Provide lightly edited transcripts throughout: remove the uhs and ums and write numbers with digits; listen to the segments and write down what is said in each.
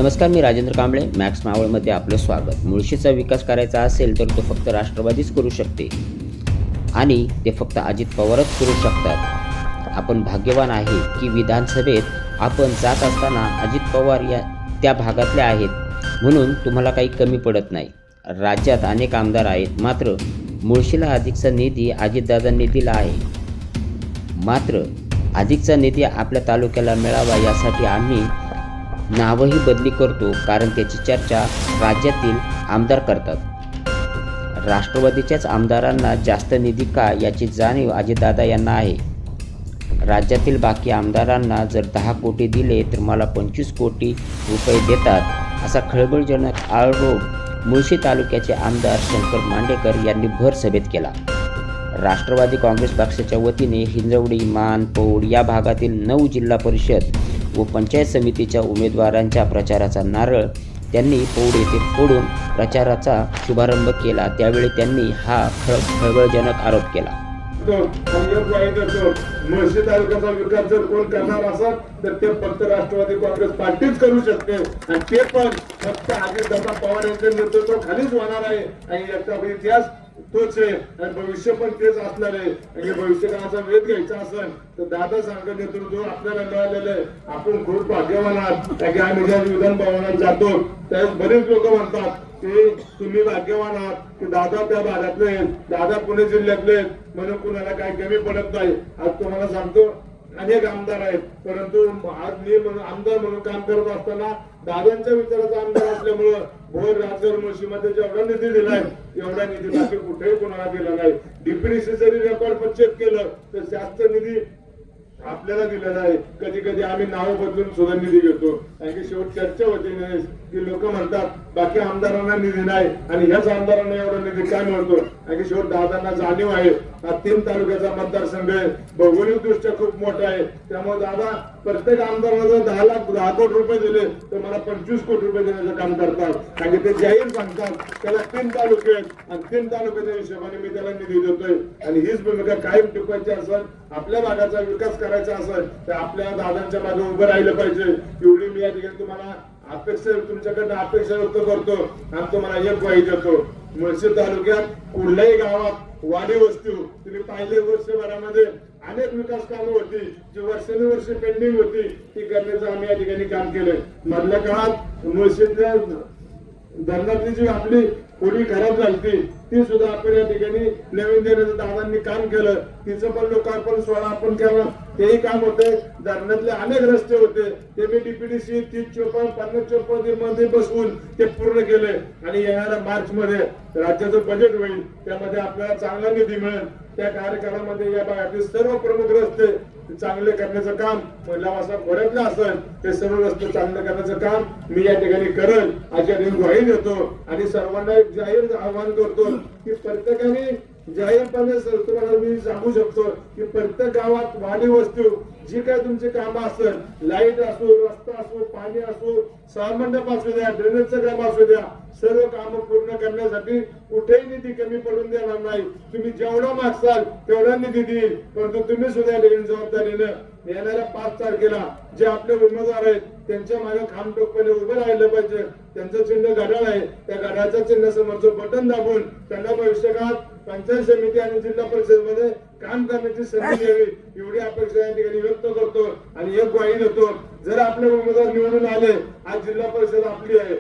नमस्कार, मी राजेंद्र कांबळे. मॅक्स मावळमध्ये आपलं स्वागत. मुळशीचा विकास करायचा असेल तर तो फक्त राष्ट्रवादीच करू शकते आणि ते फक्त अजित पवारच करू शकतात. आपण भाग्यवान आहे की विधानसभेत आपण जात असताना अजित पवार या त्या भागातले आहेत, म्हणून तुम्हाला काही कमी पडत नाही. राज्यात अनेक आमदार आहेत, मात्र मुळशीला अधिकचा निधी अजितदादांनी दिला आहे. मात्र अधिकचा निधी आपल्या तालुक्याला मिळावा यासाठी आम्ही नावही बदली करतो, कारण त्याची चर्चा राज्यातील आमदार करतात. राष्ट्रवादीच्याच आमदारांना जास्त निधी का याची जाणीव अजितदादा यांना आहे. राज्यातील बाकी आमदारांना जर 10 कोटी दिले तर मला 25 कोटी रुपये देतात, असा खळबळजनक आरोप मुळशी तालुक्याचे आमदार शंकर मांडेकर यांनी भर सभेत केला. राष्ट्रवादी काँग्रेस पक्षाच्या वतीने हिंजवडी, मान, पौड या भागातील 9 जिल्हा परिषद व पंचायत समितीच्या उमेदवारांच्या प्रचाराचा नारळ त्यांनी पौड येथे फोडून प्रचाराचा शुभारंभ केला. त्यावेळी त्यांनी हा खळबळजनक आरोप केला. मुळशी तालुक्याचा विकास जर कोण करणार असेल तर ते फक्त राष्ट्रवादी काँग्रेस पार्टीच करू शकते, आणि ते पण फक्त अजितदादा पवार यांच्या नेतृत्वाखालीच होणार आहे. आणि याचा इतिहास तोच आहे आणि भविष्य पण तेच असणार आहे. आणि भविष्यकाळाचा वेध घ्यायचा असेल तर दादा सारखं नेतृत्व आपल्याला मिळालेलं आहे. आपण खूप भाग्यवान आहात, कारण आम्ही ज्या विधान भवनात जातो त्यावेळेस बरेच लोक म्हणतात की तुम्ही भाग्यवान आहात की दादा त्या भागातले आहेत, दादा पुणे जिल्ह्यातले आहेत, म्हणून कुणाला काही कमी पडत नाही. आज तुम्हाला सांगतो, अनेक आमदार आहेत, परंतु आज मी आमदार म्हणून काम करत असताना दादांच्या विचाराचा आमदार असल्यामुळं भोर राजगड मुळशीमध्ये जेवढा निधी दिलाय एवढा निधी बाकी कुठेही कोणाला दिला नाही. डीपीडीसी जरी रेकॉर्ड चेक केलं तर जास्त निधी आपल्याला दिलेला आहे. कधी कधी आम्ही नाव बदलून सुद्धा निधी घेतो, कारण की शेवट चर्चा होते की लोक म्हणतात बाकी आमदारांना निधी नाही आणि ह्याच आमदारांना एवढा निधी काय मिळतो, कारण की शेवट दादांना जाणीव आहे. हा 3 तालुक्याचा मतदारसंघ आहे, भौगोलिक दृष्ट्या खूप मोठा आहे. त्यामुळे दादा प्रत्येक आमदारांना जर 10 कोटी रुपये दिले तर मला 25 कोटी रुपये देण्याचं काम करतात, कारण की ते जाहीर सांगतात त्याला 3 तालुके आहेत आणि 3 तालुक्याच्या हिशोबाने मी त्याला निधी देतोय. आणि हीच भूमिका कायम टिकवायची असेल, आपल्या भागाचा विकास करायचा असेल तर आपल्या दादांच्या मागे उभं राहिलं पाहिजे. एवढी मी या ठिकाणी तुम्हाला तुमच्याकडनं अपेक्षा व्यक्त करतो आणि तुम्हाला एक ग्वाही देतो. मुळशी तालुक्यात कुठल्याही गावात वाडी वस्ती तुम्ही पाहिले वर्षभरामध्ये अनेक विकास कामं होती जी वर्षानुवर्षे पेंडिंग होती, ती करण्याचं आम्ही या ठिकाणी काम केलंय. मधल्या काळात मुळशीतल्या धरणातली जी आपली पुढी खराब झाली ती सुद्धा आपण या ठिकाणी नवीन देण्याचं दादांनी काम केलं. तिचं पण लोकार्पण सोहळा आपण केला, तेही काम होते. धरणातले अनेक रस्ते होते ते मी डीपीडीसी 30-54-50 मध्ये बसवून ते पूर्ण केले. आणि येणाऱ्या मार्च मध्ये राज्याचं बजेट होईल, त्यामध्ये आपल्याला चांगला निधी मिळेल. त्या कार्यक्रमामध्ये या भागातील सर्व प्रमुख रस्ते चांगले करण्याचं काम लवासा खोऱ्यातले असेल ते सर्व रस्ते चांगले करण्याचं काम मी या ठिकाणी करेल अशी ग्वाही देतो. आणि सर्वांना एक जाहीर आवाहन करतो की प्रत्येकाने जाहीरपणे तुम्हाला मी सांगू शकतो की प्रत्येक गावात वाडी वस्ती जी काय तुमची कामं असेल, लाईट असो, रस्ता असो, पाणी असो, सभामंडप असू द्या, ड्रेनेजचं काम असू द्या, सर्व कामं पूर्ण करण्यासाठी कुठेही निधी कमी पडून देणार नाही. तुम्ही जेवढा मागसाल तेवढा निधी देईल, परंतु तुम्ही सुद्धा जबाबदारीनं येणाऱ्या 5 तारखेला जे आपले उमेदवार आहेत त्यांच्या मागे खामटोकपणे उभं राहिलं पाहिजे. त्यांचं चिन्ह घड्याळ आहे, त्या घड्याळच्या चिन्हासमोरचं बटन दाबून त्यांना भविष्यकाळात पंचायत समिती आणि जिल्हा परिषद मध्ये काम करण्याची संधी द्यावी एवढी अपेक्षा या ठिकाणी व्यक्त करतो. आणि एक ग्वाही देतो, जर आपले उमेदवार निवडून आले, आज जिल्हा परिषद आपली आहे,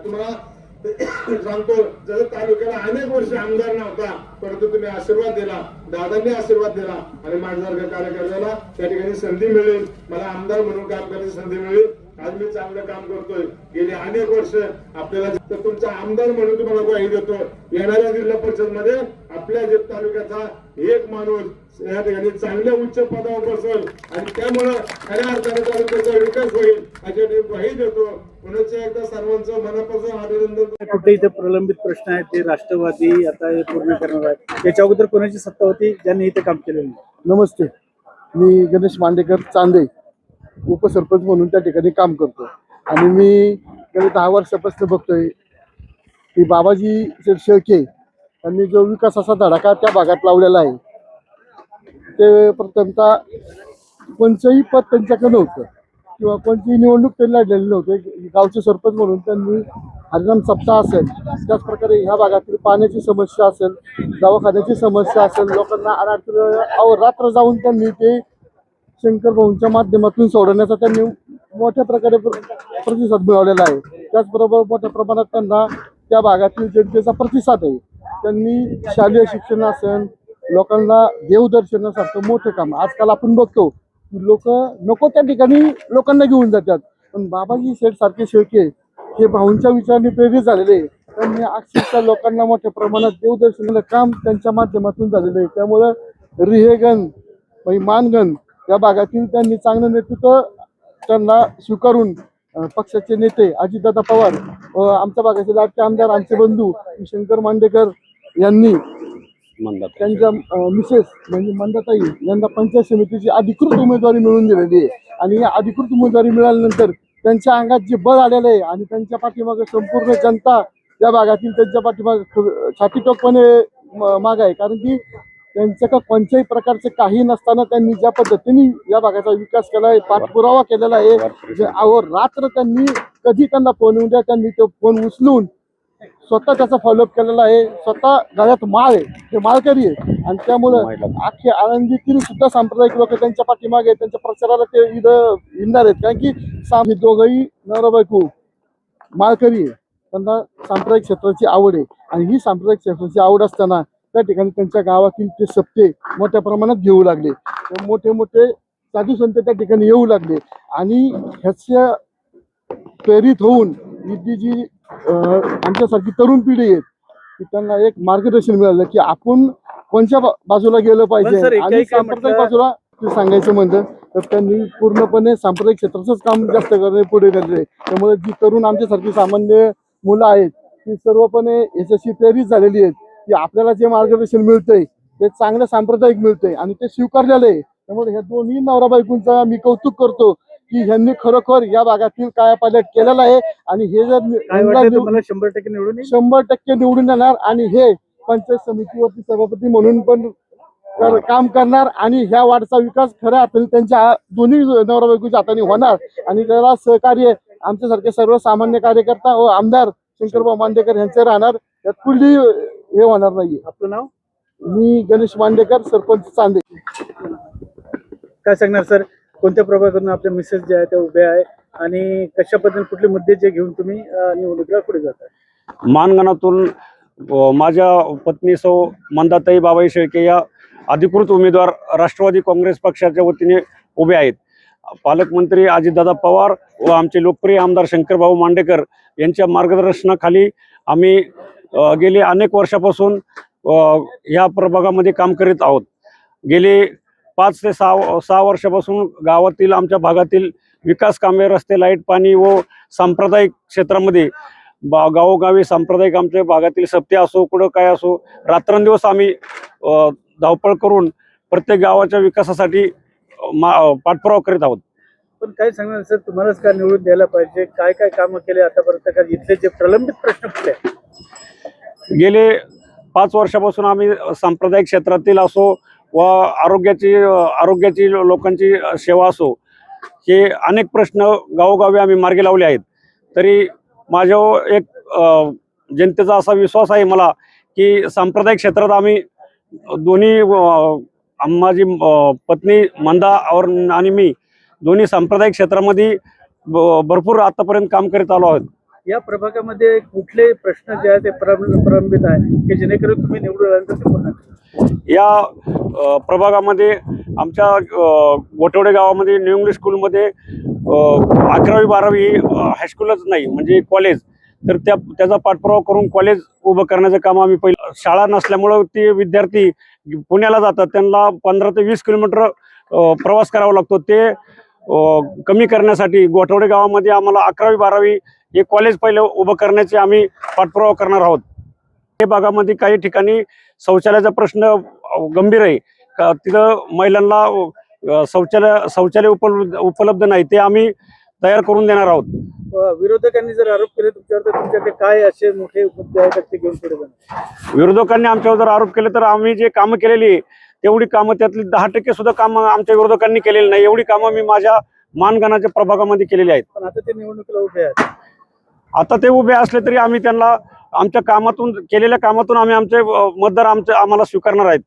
तुम्हाला सांगतो जर तालुक्याला अनेक वर्ष आमदार नव्हता, परंतु तुम्ही आशीर्वाद दिला, दादांनी आशीर्वाद दिला आणि माझ्यासारख्या कार्यकर्त्याला त्या ठिकाणी संधी मिळेल, मला आमदार म्हणून काम करण्याची संधी मिळेल. आज मी चांगलं काम करतोय गेली अनेक वर्ष आपल्याला, तर तुमचा आमदार म्हणून तुम्हाला ग्वाही देतो. येणाऱ्या जिल्हा परिषद मध्ये आपल्या तालुक्याचा एक माणूस या ठिकाणी चांगल्या उच्च पदावर बसेल आणि त्यामुळं खऱ्या अर्थाने तालुक्याचा विकास होईल अशी ग्वाही देतो. पुन्हा एकदा सर्वांचं मनापासून अभिनंदन. कुठे इथे प्रलंबित प्रश्न आहेत ते राष्ट्रवादी आता हे पूर्ण करणार आहे. याच्या अगोदर कोणाची सत्ता होती ज्यांनी इथे काम केलेलं नाही? नमस्ते, मी गणेश मांडेकर चांदे उपसरपंच म्हणून त्या ठिकाणी काम करतो. आणि मी गेल्या 10 वर्षापासून बघतोय की बाबाजी शेळके यांनी जो विकासाचा धडाका त्या भागात लावलेला आहे ते प्रथमतः कोणचंही पद त्यांच्याकडे नव्हतं. किंवा कोणतीही निवडणूक त्यांनी लढलेली नव्हते. गावचे सरपंच म्हणून त्यांनी हरिनाम सप्ताह असेल, त्याच प्रकारे ह्या भागातील पाण्याची समस्या असेल, दवाखान्याची समस्या असेल, लोकांना अडचण रात्र जाऊन त्यांनी ते शंकर भाऊंच्या माध्यमातून सोडवण्याचा त्यांनी मोठ्या प्रकारे प्रतिसाद मिळवलेला आहे. त्याचबरोबर मोठ्या प्रमाणात त्यांना त्या भागातील जनतेचा प्रतिसाद आहे. त्यांनी शालेय शिक्षण असेल, लोकांना देवदर्शनासारखं मोठं काम आजकाल आपण बघतो की लोक नको त्या ठिकाणी लोकांना घेऊन जातात, पण बाबाजी शेठ सारखे शेळके हे भाऊंच्या विचाराने प्रेरित झालेले. त्यांनी अक्षरशः लोकांना मोठ्या प्रमाणात देवदर्शनाचं काम त्यांच्या माध्यमातून झालेलं आहे. त्यामुळं रिहेगण मानगण या भागातील त्यांनी चांगलं नेतृत्व त्यांना स्वीकारून पक्षाचे नेते अजितदादा पवार व आमच्या भागाचे लाडके आमदार आमचे बंधू शंकर मांडेकर यांनी त्यांच्या मिसेस म्हणजे मंदाताई यांना पंचायत समितीची अधिकृत उमेदवारी मिळवून दिलेली आहे. आणि या अधिकृत उमेदवारी मिळाल्यानंतर त्यांच्या अंगात जे बळ आलेलं आहे आणि त्यांच्या पाठीमागे संपूर्ण जनता या भागातील त्यांच्या पाठीमागे छातीटोकपणे माग आहे. कारण की त्यांच्याकडे कोणत्याही प्रकारचे काही नसताना त्यांनी ज्या पद्धतीने या भागाचा विकास केला आहे, पाठपुरावा केलेला आहे, रात्र त्यांनी कधी त्यांना फोन येऊन द्या त्यांनी तो फोन उचलून स्वतः त्याचा फॉलोअप केलेला आहे. स्वतः गळ्यात माळ आहे, ते माळकरी आहे. आणि त्यामुळं अख्खे आळंदीतील सुद्धा सांप्रदायिक लोक त्यांच्या पाठीमागे आहेत, त्यांच्या प्रचाराला ते इथं येणार आहेत. कारण की दोघंही नवरा बायको माळकरी आहे, त्यांना सांप्रदायिक क्षेत्राची आवड आहे. आणि ही सांप्रदायिक क्षेत्राची आवड असताना त्या ठिकाणी त्यांच्या गावातील ते सप्ते मोठ्या प्रमाणात घेऊ लागले. मोठे मोठे साधू संत त्या ठिकाणी येऊ लागले आणि ह्याच्या प्रेरित होऊन ही जी आमच्यासारखी तरुण पिढी आहे की त्यांना एक मार्गदर्शन मिळालं की आपण कोणत्या बाजूला गेलं पाहिजे. आणि सांप्रदायिक बाजूला सांगायचं म्हणलं तर त्यांनी पूर्णपणे सांप्रदायिक क्षेत्राचंच काम जास्त करणे पुढे गेले. त्यामुळे जी तरुण आमच्यासारखी सामान्य मुलं आहेत ती सर्वपणे याच्याशी प्रेरित झालेली आहेत की आपल्याला जे मार्गदर्शन मिळतंय ते चांगलं सांप्रदायिक मिळतंय आणि ते स्वीकारलेलं आहे. त्यामुळे ह्या दोन्ही नवरा बायकोंचा मी कौतुक करतो की ह्यांनी खरोखर या भागातील कायापालट केलेला आहे. आणि हे जर 100% निवडून येणार आणि हे पंचायत समितीवरती सभापती म्हणून पण काम करणार आणि ह्या वार्डचा विकास खऱ्या अर्थाने त्यांच्या दोन्ही नवरा बायकोच्या हाताने होणार. आणि त्याला सहकार्य आमच्यासारखे सर्वसामान्य कार्यकर्ता व आमदार शंकरभाऊ मांडेकर यांचे राहणार. यात कुठली हे होणार नाही. आपलं नाव? मी गणेश मांडेकर, सरपंच चांदे. काय सांगणार सर, कोणत्या प्रभागातून आपल्या मिसेस जे आहे त्या उभ्या आहे आणि कशा पद्धतीने कुठले मुद्दे जे घेऊन तुम्ही निवडणुकीला पुढे जाताय? मानगणातून माझ्या पत्नी सौ मंदाताई बाबाई शेळके या अधिकृत उमेदवार राष्ट्रवादी काँग्रेस पक्षाच्या वतीने उभे आहेत. पालकमंत्री अजितदादा पवार व आमचे लोकप्रिय आमदार शंकरभाऊ मांडेकर यांच्या मार्गदर्शनाखाली आम्ही गेले अनेक वर्षापासून ह्या प्रभागामध्ये काम करीत आहोत. गेले 5 ते 6 वर्षापासून गावातील आमच्या भागातील विकास कामे, रस्ते, लाईट, पाणी व सांप्रदायिक क्षेत्रामध्ये गावोगावी सांप्रदायिक आमच्या भागातील सप्ते असो कुठं काय असो रात्रंदिवस आम्ही धावपळ करून प्रत्येक गावाच्या विकासासाठी पाठपुरावा करीत आहोत. पण काय सांगणार सर, तुम्हालाच का निवडून द्यायला पाहिजे? काय काय कामं केले आतापर्यंत? का इथले जे प्रलंबित प्रश्न कुठले? गेले 5 वर्षापासून आम्ही सांप्रदायिक क्षेत्रातील असो व आरोग्याची लोकांची सेवा असो हे अनेक प्रश्न गावोगावी आम्ही मार्गी लावले आहेत. तरी माझ्यावर एक जनतेचा असा विश्वास आहे मला की सांप्रदायिक क्षेत्रात आम्ही दोन्ही माझी पत्नी मंदा आणि मी दोन्ही सांप्रदायिक क्षेत्रामध्ये भरपूर आतापर्यंत काम करीत आलो आहोत. या प्रभागामध्ये कुठले प्रश्न जे आहेत ते प्रलंबित आहे की जेणेकरून तुम्ही निवडून आल्यानंतर ते पूर्ण करा? या प्रभागामध्ये आमच्या गोठवडे गावामध्ये न्यू इंग्लिश स्कूलमध्ये 11वी 12वी हायस्कूलच नाही म्हणजे कॉलेज, तर त्याचा पाठपुरावा करून कॉलेज उभं करण्याचं काम आम्ही पहिलं. शाळा नसल्यामुळं ते विद्यार्थी पुण्याला जातात, त्यांना 15 ते 20 किलोमीटर प्रवास करावा लागतो. ते कमी करण्यासाठी गोठवडे गावामध्ये आम्हाला 11वी 12वी हे कॉलेज पहिलं उभं करण्याचे आम्ही पाठपुरावा करणार आहोत. हे भागामध्ये काही ठिकाणी शौचालयाचा प्रश्न गंभीर आहे. तिथं महिलांना शौचालय उपलब्ध नाही, ते आम्ही तयार करून देणार आहोत. विरोधकांनी जर आरोप केले तुमच्यावर तर तुमच्याकडे काय असे मोठे मुद्दे आहेत ते घेऊन पुढे जाणार? विरोधकांनी आमच्यावर जर आरोप केले तर आम्ही जे कामं केलेली तेवढी कामं त्यातली 10% सुद्धा कामं आमच्या विरोधकांनी केलेली नाही. एवढी कामं मी माझ्या मानगणाच्या प्रभागामध्ये केलेले आहेत. पण आता ते निवडणुकीला उभे आहेत. आता ते उभे असले तरी आम्ही त्यांना आमच्या कामातून केलेल्या कामातून आम्ही आमचे मतदार आम्हाला स्वीकारणार आहेत.